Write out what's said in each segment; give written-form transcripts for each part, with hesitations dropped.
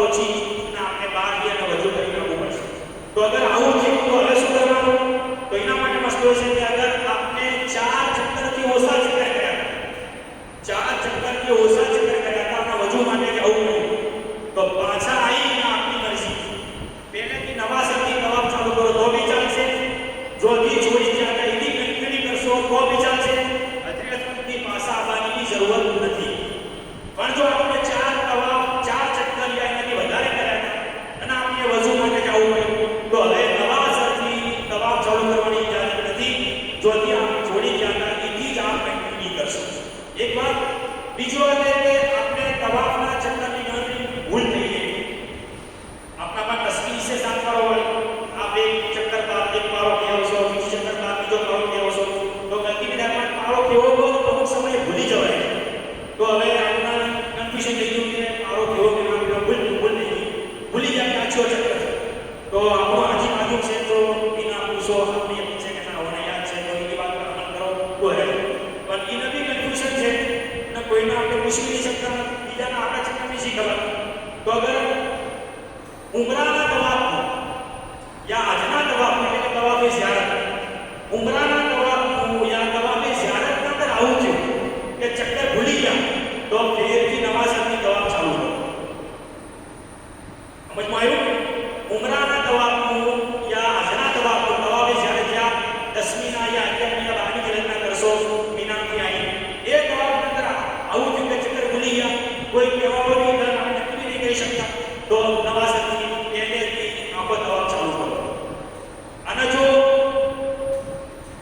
ઓછી અને આપણે 12 અને વધુ કરી નાખવું પડશે. તો અગર આવું થયું તો હવે શું કરવાનું? તો એના માટે મસલો છે કે અગર આપણે 4 ચક્કરથી ઓછા ચક્કર કર્યા, 4 ચક્કરથી ઓછા ચક્કર કર્યા હતા આપણા વજુ માટે કે આવું નહીં, તો પાછા આવીને આપણી મરજી પહેલેથી નવા સરથી તવાફ ચાલુ કરો તો બી ચાલશે. જો દી છોડી ગયા એની કન્ટિન્યુ કરશો તો બી ચાલશે. હજરત અસ્વદની પાછા આવવાની જરૂર નથી. પણ જો આપણે 4 તવાફ 4 ચક્કર યા એનાથી વધારે કર્યા અને આપણે વજુ માટે જવું પડ્યું તો હવે નવા સરથી તવાફ ચાલુ કરવાની ઇજાજત નથી. જો દી આપણે છોડી ગયા હતા એથી જ આપણે કન્ટિન્યુ કરશું. એક વાત બીજો એટલે કે આપણે તવાફના ચક્કરની ગણતરી ભૂલ થઈ ગઈ. આપણા પાસે તસ્બીહ છે 7 પારો વાળી, આપ એક ચક્કર બાદ એક પારો કેવો છો, બીજો ચક્કર બાદ બીજો પારો કેવો છો, તો ગલતી વિધાનમાં પારો કેવો ગયો તો અમુક સમયે ભૂલી જવાય. તો હવે આપણા કન્ફ્યુઝન થઈ ગયું કે પારો કેવો કેવો ભૂલ થઈ ગઈ, ભૂલી જાય કે આ છ ચક્કર છે. તો આપણો હાજી બાજુ છે તો એના પૂછો આપણે એમ છે કે ના મને યાદ છે તો એની વાત પર અમલ કરો તો હે. પણ એને બી કન્ફ્યુઝન છે અને કોઈને આપણે પૂછી નહીં શકતા, બીજાના આપણા ચક્કરની શી ખબર. તો અગર ઉમરાના તવાફ યા હજના તવાફ એટલે કે તવાફે ઝિયારત, ઉમરાના તવાફ યા તવાફે ઝિયારતના અંદર આવું થયું કે ચક્કર ભૂલી ગયા તો ફેરથી નવા સરથી તવાફ ચાલુ કરો. સમજમાં આવ્યું? ઉમરાના તવાફનું યા હજના તવાફનું તવાફે ઝિયારત યા 10મીના યા 11મીના 12મી જલના કરશો મીનાથી આવી એ તવાફ અંદર આવું થયું કે ચક્કર ભૂલી ગયા, કોઈ કહેવા નહીં દર આપણે નક્કી નહીં કરી શકતા તો નવા સરથી પહેલેથી આખો તવાફ ચાલુ કરો. અને જો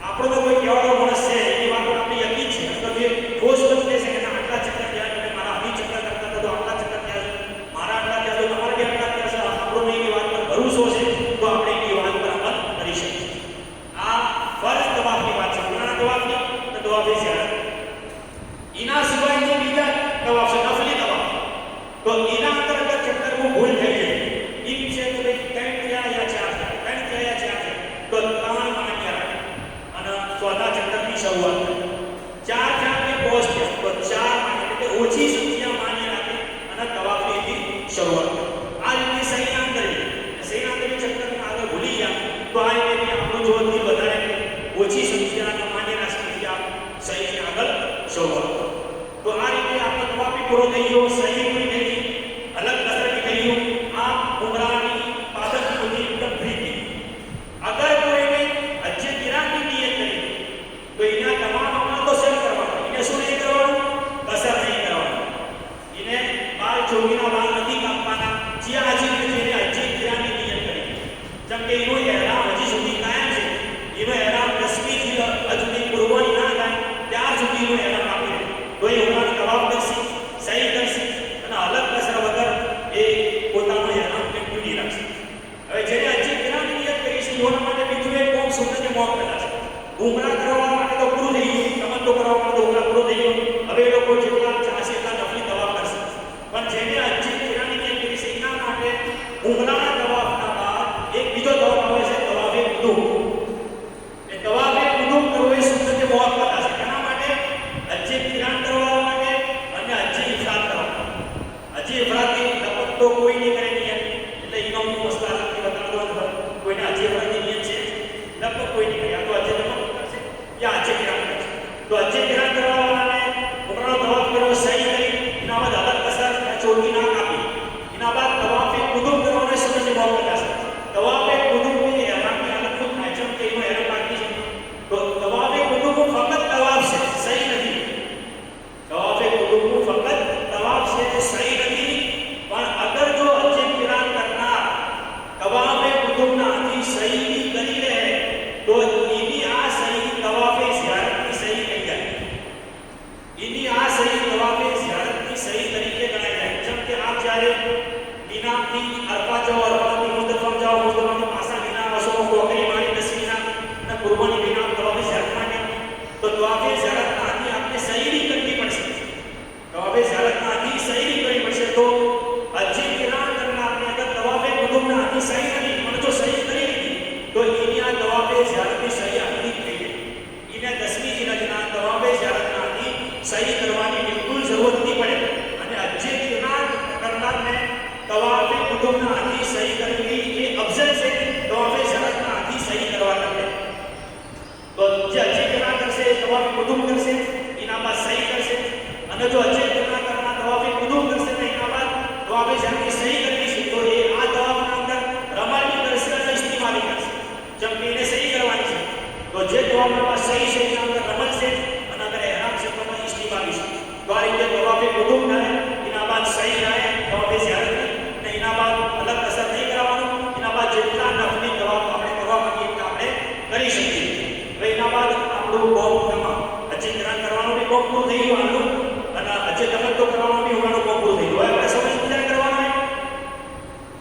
આપણો તો કોઈ કહેવાળો માણસ છે એની વાત આપણે યકીન છે તો જે રોજ બદલે છે કે આટલા ચક્કર થયા તમે મારા અભી ચક્કર કરતા હતા તો આટલા ચક્કર થયા છે, મારા આટલા થયા તો તમારે બી આટલા થયા છે, આપણો એની વાત પર ભરોસો છે તો આપણે એની વાત પર અમલ કરી શકીએ. આ ફરજ તવાફની વાત છે, ઉમરાના તવાફની અને તવાફે ઝિયારત. એના સિવાય જે બીજા તવાફ છે નફલી તવાફ, તો એના અંદર અગર ચક્કરમાં ભૂલ થઈ જાય એમ છે તો ભાઈ 3 થયા યા 4 થયા, 3 થયા યા 4 થયા તો 3 માન્યા રાખે અને ચોથા ચક્કરની શરૂઆત કરે. 4 થયા કે 5 થયા તો 4 માન્યા એટલે ઓછી સંખ્યા માન્યા રાખે અને તવાફની શરૂઆત કરે. આ રીતે સહીના અંદર ચક્કરના આગળ ભૂલી ગયા તો આ રીતે આપણો જો દિલ વધારે ઓછી સંખ્યાના માન્યાના સંખ્યા સહીની આગળ શરૂઆત કરે. તો આ રીતે આપણો તવાફ પૂરો થઈ ગયો, સહી પૂરી થઈ ગઈ, અલગ કસરત થઈ ગયું. આ ઉમરાની પાદક પૂરી એકદમ ફ્રી થઈ. અગર કોઈને હજ્જે કિરાની નિયત કરી તો એના તમામ અમલ તો સર કરવાના. એને શું નહીં કરવાનું? કસર નહીં કરવાનું. એને બાલ ચોગીના બાલ નથી કાપવાના. જે હાજી જેને હજ્જે કિરાની નિયત કરી, જેમ કે એનો એહરામ હજી સુધી કાયમ છે, એનો એહરામ 10મી હજ સુધી કુરબાની ના થાય ત્યાર સુધી એનો એહરામ આપી દે તો એ ઉમરાનો તવાફ કરશે, સહી કરશે અને અલગ કસર વગર એ પોતાનો એહરામ કન્ટિન્યુ રાખશે. હવે જેને હજી કિરાની નિયત કરી છે એના માટે બીજું એક કોમ સુન્નત મુઅક્કદા છે. ઉમરા કરવા માટે તો પૂરું થઈ ગયું, તમત્તો કરવા માટે તો ઉમરા પૂરો થઈ ગયો. હવે એ લોકો જેટલા ચાહશે એટલા નફલી તવાફ કરશે. પણ જેને હજી કિરાની નિયત કરી છે એના માટે ઉમરાના તવાફના બાદ એક બીજો તવાફ આવે છે તવાફે કુદુમ. એ તવાફે કુદુમ કરવો એ સુન્નત મુઅક્કદા છે. એના માટે હજી કિરાન કરવા માટે અને હજી ઇફરાદ કરવા માટે. હજી ઇફરાદની તપત્તો કોઈ નહીં કરે નિયત એટલે ઇમામનો મસલા લખી બતાવતો કોઈને હજી ઇફરાદની નિયત છે લગભગ કોઈ નહીં કરે. આ તો હજી તપત્તો કરશે યા હજી કિરાન કરશે. તો હજી કિરાન કરવાવાળાને ઉમરાનો તવાફ કરવો સહી કરી એના બાદ અલગ કસર ચોટી ના કાપી એના બાદ તવાફે કુદુમ કરવાનો સુન્નત મુઅક્કદા છે. તવાફે કુદુમની એહરામની હાલત ખૂબ થાય છે કે એનો એહરામ બાકી છે તો તવાફે કુદુમ ફક્ત તવાફ છે, સહી નથી. તવાફે કુદુમ ફક્ત તવાફ છે, સહી નથી. પણ અગર જો હજી કિરાન કરનાર તવાફે કુદુમના આથી સહી કરી લે તો એની આ સહી તવાફે ઝિયારતની સહી થઈ જાય. એની આ સહી તવાફે ઝિયારતની સહી તરીકે ગણાય જાય. જેમ કે આપ જ્યારે મીનાથી અરફા જાઓ, અરફાથી મુઝદલિફા જાઓ, મુઝદલિફાથી પાછા મીના આવશો, કોકરી મારી 10મીના અને કુરબાની મીના તવાફે ઝિયારત માટે તો તવાફે ઝિયારતના આથી આપણે સહી કરવી પડશે. તવાફે ઝિયારતના આથી સહી કરવી પડશે. તો હજી કિરાન કરનારને અગર તવાફે કુદુમના આથી સહી નથી પણ જો સહી કરી લીધી તો એની આ તવાફે ઝિયારતની સહી આખી થઈ ગઈ. એને 10મી જિલ્લાના તવાફે ઝિયારતના આથી સહી કરવાની બિલકુલ જરૂર નથી પડે. અને હજી કિરાન કરનારને તવાફે કુતુબના હાથી સહી કરવી એ અફઝલ છે, તવાફે ઝિયારતના હાથી સહી કરવા કરશે. તો જે હજ ના કરશે એ તવાફે કુતુબ કરશે, એના બાદ સહી કરશે. અને જો હજ ના કરના તવાફે કુતુબ કરશે તો એના બાદ તવાફે ઝિયારતની સહી કરવી છે. તો એ આ તવાફના અંદર રમાલી કરશે અને ઇસ્તિમાલી કરશે. જેમ કે એને સહી કરવાની છે, તો જે તવાફના બાદ સહી છે એના અંદર રમલ છે, અને અગર ihram છે તો ઇસ્તિમાલી છે. તો આ રીતે તવાફે કુતુબ થાય, એના બાદ સહી થાય તવાફે ઝિયારતની, અને એના બાદ અલગ અસર નહીં કરવાનું. એના બાદ જેટલા નફલી તવાફ આપણે કરવા માંગીએ એટલા આપણે કરી શકીએ. હવે એના બાદ આપણું કોમ તમામ હજી કિરાન કરવાનું બી કોમ પૂરું થઈ ગયું આનું, અને હજી તમત્તો કરવાનું બી હોવાનું કોમ પૂરું થઈ ગયું. હવે આપણે સમજ વિચાર કરવાનો છે.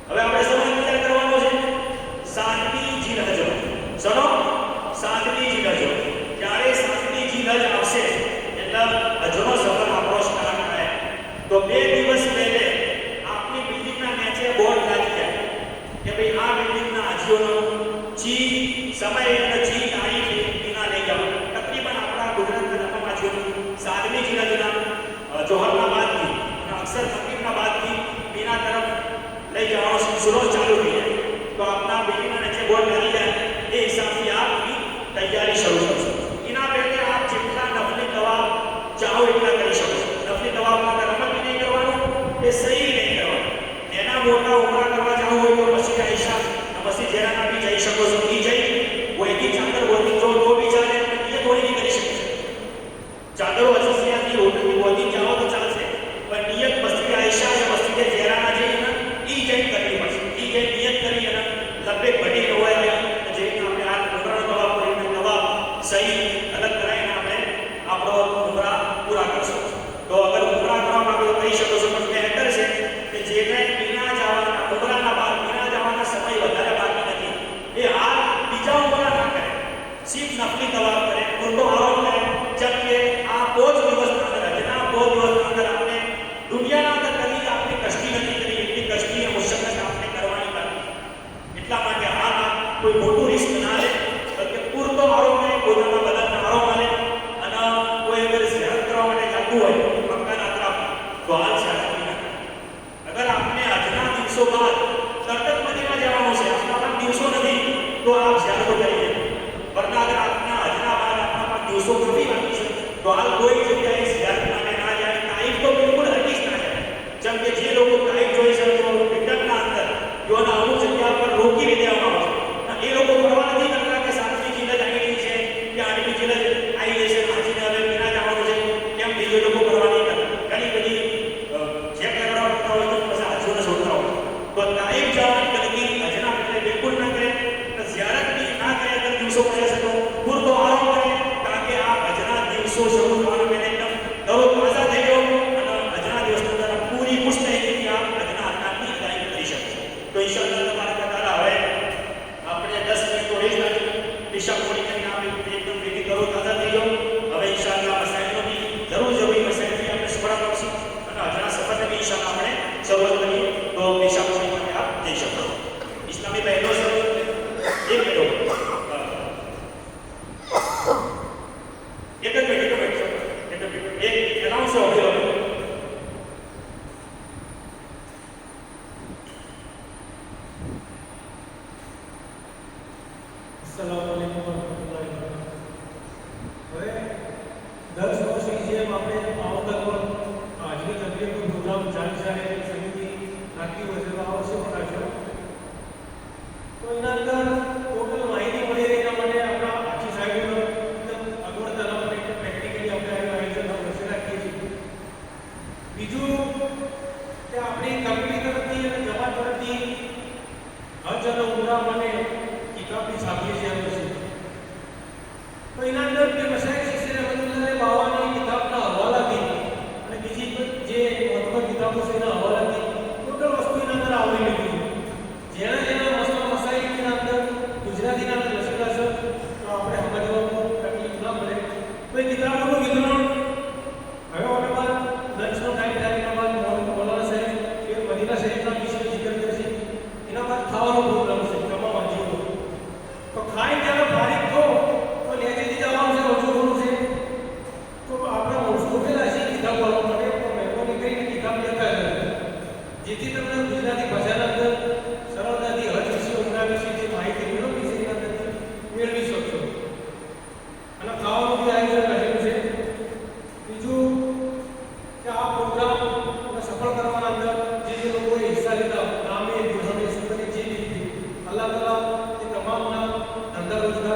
હવે આપણે સમજ વિચાર કરવાનો છે 7મી જીલહજ. ચલો 7મી જીલહજ, જ્યારે 7મી જીલહજ આવશે એટલે હજનો સફર આપણો સ્ટાર્ટ થાય. તો 2 દિવસ પહેલે આપની બિલ્ડિંગના નીચે બોર્ડ લાગી જાય કે ભાઈ આ બિલ્ડિંગના હાજીઓનો જી સમય અને જી તારીખ એના લઈ જાઓ. તકરીબન આપણા ગુજરાતના તમામ હાજીઓનું 7મી જીલહજના જોહરના બાદથી અને અક્ષર ફકીરના બાદથી મીના તરફ લઈ જવાનો સિલસિલો ચાલુ થઈ જાય. તો આપના બિલ્ડિંગના નીચે બોર્ડ લાગી જાય એ હિસાબથી આપની તૈયારી શરૂ કરશો. એના પહેલે આપ જેટલા નફલી તવાફ ચાહો એટલા કરી શકો. નફલી તવાફમાં રમત બી નહીં કરવાનું, એ સહી નહીં કરવાનું. એના મોટા ઉમરા કરવા જવું હોય તો મસ્જિદ આઈશા, મસ્જિદ ઝેરાના બી જઈ શકો છો. એ જઈ કોઈથી ચાદર બોધી જો તો બી ચાલે, એ થોડી કરી શકે. ચાદરો અસીસિયાથી હોટલની બોધી જાઓ તો ચાલશે, પણ નિયત મસ્જિદ આઈશા અને મસ્જિદ ઝેરાના જઈને એ જઈ કરવી પડશે. એ જઈ નિયત કરી અને લબ્બે ઘટી હોય જઈને આપણે આ ઉમરાનો તવાફ કરીને તવાફ સહી અલગ કરાવીને આપણે આપણો ઉમરા પૂરા કરશું. તો અગર ઉમરા કરવા માંગો તો કરી શકો છો, પણ બેહતર છે કે જેને મીના જવાના ઉમરાના બાદ મીના જવાના સમય વધારે બાકી નથી એ હાલ બીજા ઉમરા ના કરે, સિર્ફ નફલી તવાફ કરે, પૂરતો આરામ કરે. જેમ કે આ 5 દિવસના અંદર હજના 5 દિવસના અંદર આપણે દુનિયાના અંદર કદી આપણી કષ્ટી નથી કરી એટલી કષ્ટી અને મુશ્કલ આપણે કરવાની બાકી. એટલા માટે હાલ કોઈ મોટું રિસ્ક ના લે, બલકે પૂરતો આરામ કરે, પોતાના બદનના આરામ મળે. અને કોઈ અગર ઝિયારત કરવા માટે જતું હોય મક્કાના તરફ તો હાલ ઝિયારત ના કરે. અગર આપણે આજના દિવસો બાદ તરત મદીના જવાનું છે, આપણા પાસે દિવસો નથી તો આપ ઝિયારત કરી લે. વરના અગર આપના આજના બાદ આપણા પાસે દિવસો નથી બાકી છે તો હાલ કોઈ જગ્યાએ ઝિયારત માટે ના જાય. તાઈફ તો બિલકુલ હરગીઝ ના જાય. જેમ કે જે લોકો તાઈફ જોઈ છે તો બ્રિટનના અંદર યોના અમુક જગ્યા પર રોકી દેવામાં આવે છે. એ લોકો પરવા નથી કરતા કે 7મી જીલહજ આવી રહી છે કે 8મી જીલહજ આવી જશે, હાજીને હવે મીના જવાનું છે, કેમ બીજો લોકો પરવા નહીં કરતા. ઘણી બધી ચેક કરવા પડતા હોય તો પછી હાજીઓને છોડતા હોય. તો તાઈફ જવાની તકલીફ હજના એટલે બિલકુલ ના કરે, ઝિયારત બી ના કરે. અગર દિવસો પડે છે તો પૂરતો આરામ કરે, કારણ કે આ હજના દિવસો શરૂ થવાના પહેલા એકદમ દરો તાજા થઈ ગયો અને હજના દિવસની અંદર પૂરી મુસ્તૈદીથી આપ હજના અરકાનની અદાયગી કરી શકો. તો ઇન્શાઅલ્લાહ તબારક તઆલા હવે આપણે 10 મિનિટ થોડી જ લાગી પિશાબ પૂરી કરીને આપણે એકદમ ભેગી દરો તાજા થઈ ગયો. હવે ઇન્શાઅલ્લાહ મસાઈલનો બી જરૂરી મસાઈલથી આપણે સુપડા કરશું અને હજના સફરને બી ઇન્શાઅલ્લાહ આપણે શરૂઆત કરીએ. તો પિશાબ પૂરી માટે આપ જઈ શકો. ઇસ્લામી પહેલો શરૂ એક પહેલો એક જ મિનિટ એક એનાઉન્સ હોજો. अस्सलामुअलैकुम वरहमतुल्लाहि वबरकातुहू. હવે 10 વર્ષની જેમ આપણે આ વખત પણ આજની તકલીફનો પ્રોગ્રામ ચાલી જાય સમિતિ રાખી હોય છે તો આ વર્ષે પણ રાખશો. તો એના અંદર ટોટલ માહિતી મળી રહે એના માટે આપણા આખી સાહેબોનો એકદમ અગવડતા માટે પ્રેક્ટિકલી આપણે આયોજન વર્ષે રાખીએ છીએ. બીજું કે આપણી કમિટી તરફથી અને જમાત તરફથી હજ અને ઉમરા માટે કિતાબની છાપીએ છીએ આ વર્ષે. તો એના અંદર જે મશાઈખ શિષ્ય રહેમતુલ્લાહ બાવાની કિતાબના હવાલાથી અને બીજી જે મહત્વની કિતાબો છે એના હવાલાથી ટોટલ વસ્તુ એના અંદર આવરી લીધી છે. જેના જેના મસાઈલના અંદર ગુજરાતીના અંદર લખેલા છે તો આપણે સમજવામાં તકલીફ ના પડે. તો એ કિતાબોનું વિતરણ હવે ઓના બાદ લંચનો ટાઈમ થાય એના બાદ મૌલાના સાહેબ એ મદીના શરીફના વિશે જિકર કરશે. એના બાદ ખાવાનો પ્રોગ્રામ છે તમામ હાજીઓનો. તો ખાઈ જ્યારે ફારિગ થો તો લેજેથી જવાનું છે, ઓછું ઘણું છે તો આપણા મોસું ઉઠેલા છે કિતાબ વાળવા માટે તો મહેરબાની કરીને કિતાબ લેતા જાય જેથી તમને ગુજરાતી ભાષાના અંદર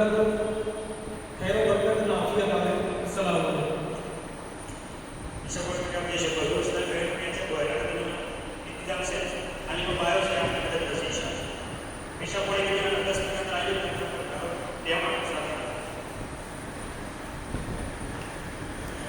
करो खैर बरकत नाफिया करे अस्सलाम वालेकुम शपथ का पेश करो उसने बैठ में से कोई इंतजाम से